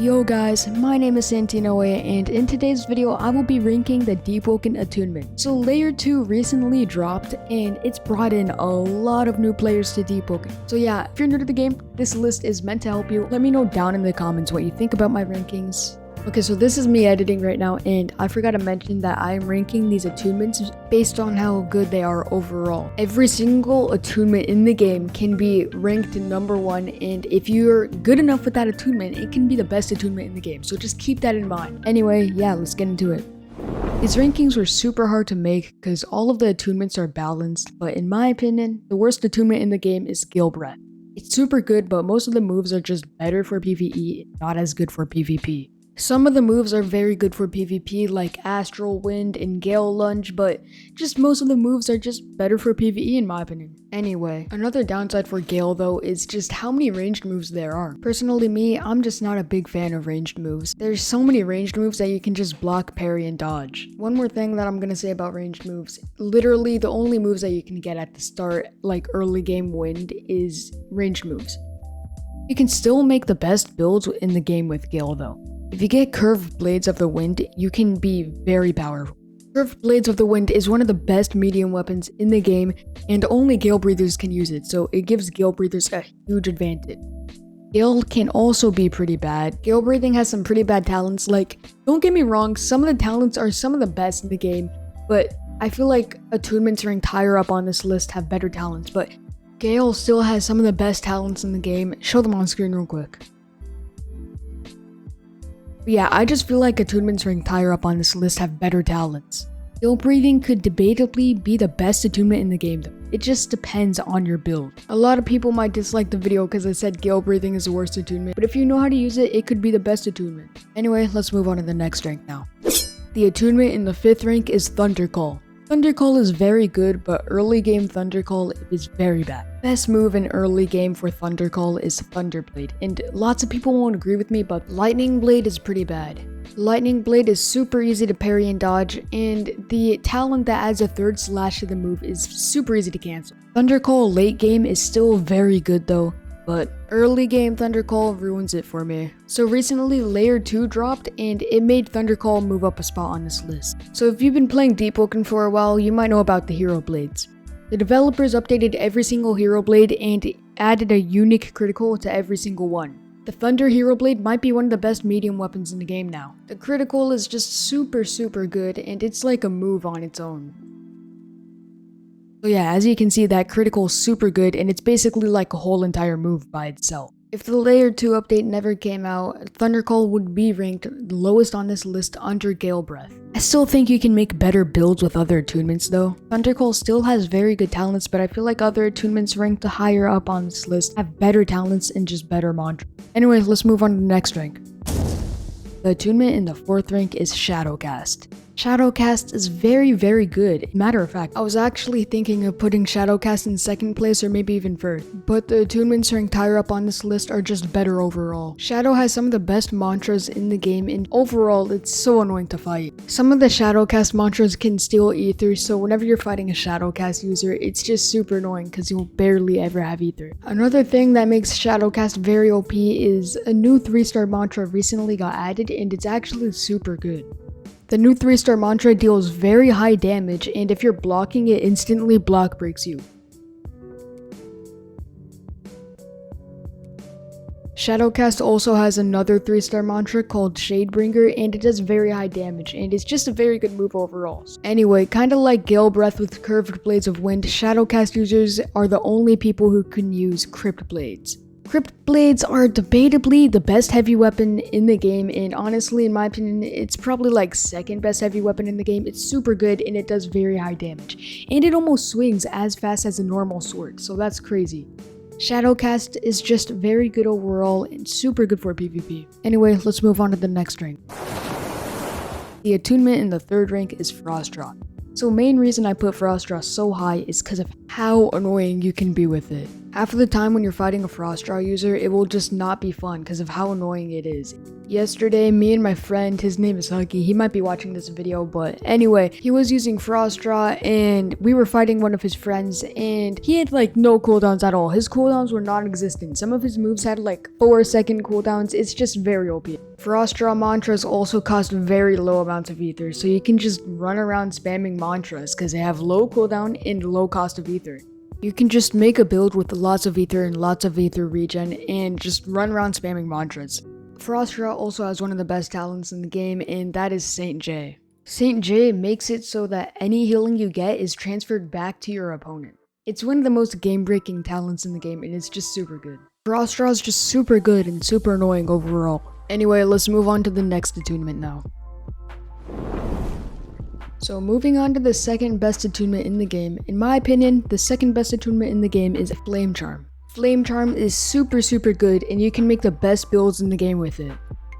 Yo guys, my name is Santino and in today's video I will be ranking the Deepwoken Attunement. So layer 2 recently dropped and it's brought in a lot of new players to Deepwoken. So yeah, if you're new to the game, this list is meant to help you. Let me know down in the comments what you think about my rankings. Okay, so this is me editing right now, and I forgot to mention that I am ranking these attunements based on how good they are overall. Every single attunement in the game can be ranked number 1, and if you're good enough with that attunement, it can be the best attunement in the game, so just keep that in mind. Anyway, yeah, let's get into it. These rankings were super hard to make because all of the attunements are balanced, but in my opinion, the worst attunement in the game is Gale Breathing. It's super good, but most of the moves are just better for PvE, not as good for PvP. Some of the moves are very good for PvP, like Astral Wind and Gale Lunge, but just most of the moves are just better for PvE in my opinion. Anyway, another downside for Gale though is just how many ranged moves there are. Personally me, I'm just not a big fan of ranged moves. There's so many ranged moves that you can just block, parry, and dodge. One more thing that I'm gonna say about ranged moves, literally the only moves that you can get at the start, like early game wind, is ranged moves. You can still make the best builds in the game with Gale though. If you get Curved Blades of the Wind, you can be very powerful. Curved Blades of the Wind is one of the best medium weapons in the game, and only Gale Breathers can use it, so it gives Gale Breathers a huge advantage. Gale can also be pretty bad. Gale Breathing has some pretty bad talents, like, don't get me wrong, some of the talents are some of the best in the game, but I feel like attunements ranked higher up on this list have better talents, but Gale still has some of the best talents in the game. Show them on screen real quick. But yeah, I just feel like attunements ranked higher up on this list have better talents. Gale Breathing could debatably be the best attunement in the game though. It just depends on your build. A lot of people might dislike the video because I said Gale Breathing is the worst attunement, but if you know how to use it, it could be the best attunement. Anyway, let's move on to the next rank now. The attunement in the 5th rank is Thunder Call. Thunder Call is very good, but early game Thunder Call is very bad. Best move in early game for Thunder Call is Thunder Blade, and lots of people won't agree with me, but Lightning Blade is pretty bad. Lightning Blade is super easy to parry and dodge, and the talent that adds a 3rd slash to the move is super easy to cancel. Thunder Call late game is still very good though, but early game Thunder Call ruins it for me. So recently layer 2 dropped and it made Thunder Call move up a spot on this list. So if you've been playing Deepwoken for a while, you might know about the hero blades. The developers updated every single hero blade and added a unique critical to every single one. The Thunder Hero Blade might be one of the best medium weapons in the game now. The critical is just super good and it's like a move on its own. So yeah, as you can see, that critical is super good and it's basically like a whole entire move by itself. If the layer 2 update never came out, Thunder Call would be ranked lowest on this list under Gale Breath. I still think you can make better builds with other attunements though. Thunder Call still has very good talents, but I feel like other attunements ranked higher up on this list have better talents and just better mantras. Anyway, let's move on to the next rank. The attunement in the 4th rank is Shadowcast. Shadowcast is very good. Matter of fact, I was actually thinking of putting Shadowcast in 2nd place or maybe even 1st, but the attunements ranked higher up on this list are just better overall. Shadow has some of the best mantras in the game and overall it's so annoying to fight. Some of the Shadowcast mantras can steal ether, so whenever you're fighting a Shadowcast user, it's just super annoying because you'll barely ever have ether. Another thing that makes Shadowcast very OP is a new 3-star mantra recently got added and it's actually super good. The new 3-star mantra deals very high damage, and if you're blocking, it instantly block breaks you. Shadowcast also has another 3-star mantra called Shadebringer, and it does very high damage, and it's just a very good move overall. Anyway, kinda like Gale Breath with Curved Blades of Wind, Shadowcast users are the only people who can use Crypt Blades. Crypt Blades are debatably the best heavy weapon in the game, and honestly, in my opinion, it's probably like 2nd best heavy weapon in the game. It's super good and it does very high damage, and it almost swings as fast as a normal sword, so that's crazy. Shadowcast is just very good overall and super good for PvP. Anyway, let's move on to the next rank. The attunement in the 3rd rank is Frostdraw. So main reason I put Frostdraw so high is because of how annoying you can be with it. Half of the time when you're fighting a Frostdraw user, it will just not be fun because of how annoying it is. Yesterday, me and my friend, his name is Huggy, he might be watching this video, but anyway, he was using Frostdraw and we were fighting one of his friends and he had like no cooldowns at all. His cooldowns were non-existent. Some of his moves had like 4-second cooldowns. It's just very OP. Frostdraw mantras also cost very low amounts of ether, so you can just run around spamming mantras because they have low cooldown and low cost of ether. You can just make a build with lots of ether and lots of ether regen and just run around spamming mantras. Frostdraw also has one of the best talents in the game, and that is Saint J. Saint J makes it so that any healing you get is transferred back to your opponent. It's one of the most game-breaking talents in the game, and it's just super good. Frostdraw is just super good and super annoying overall. Anyway, let's move on to the next attunement now. So moving on to the second best attunement in the game, in my opinion, the second best attunement in the game is Flame Charm. Flame Charm is super good and you can make the best builds in the game with it.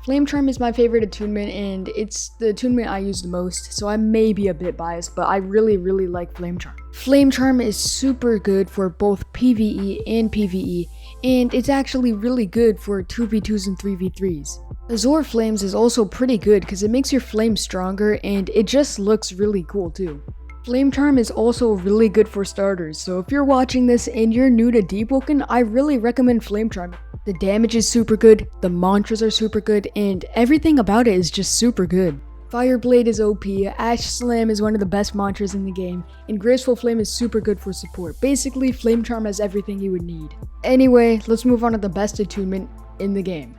Flame Charm is my favorite attunement and it's the attunement I use the most, so I may be a bit biased, but I really like Flame Charm. Flame Charm is super good for both PvE and PvE, and it's actually really good for 2v2s and 3v3s. Azure Flames is also pretty good because it makes your flame stronger and it just looks really cool too. Flame Charm is also really good for starters, so if you're watching this and you're new to Deepwoken, I really recommend Flame Charm. The damage is super good, the mantras are super good, and everything about it is just super good. Fireblade is OP, Ash Slam is one of the best mantras in the game, and Graceful Flame is super good for support. Basically, Flame Charm has everything you would need. Anyway, let's move on to the best attunement in the game.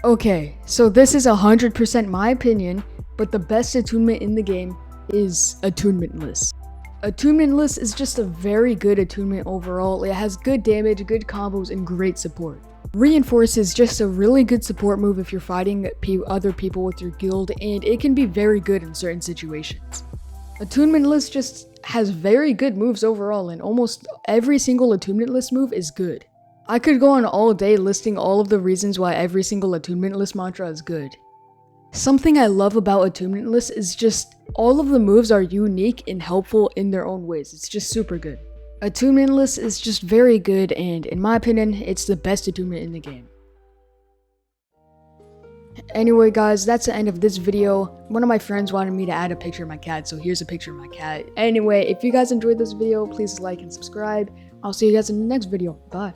Okay, so this is 100% my opinion, but the best attunement in the game is Attunementless. Attunementless is just a very good attunement overall. It has good damage, good combos, and great support. Reinforce is just a really good support move if you're fighting other people with your guild, and it can be very good in certain situations. Attunementless just has very good moves overall, and almost every single Attunementless move is good. I could go on all day listing all of the reasons why every single Attunementless mantra is good. Something I love about Attunementless is just all of the moves are unique and helpful in their own ways. It's just super good. Attunementless is just very good, and in my opinion, it's the best attunement in the game. Anyway guys, that's the end of this video. One of my friends wanted me to add a picture of my cat, so here's a picture of my cat. Anyway, if you guys enjoyed this video, please like and subscribe. I'll see you guys in the next video. Bye.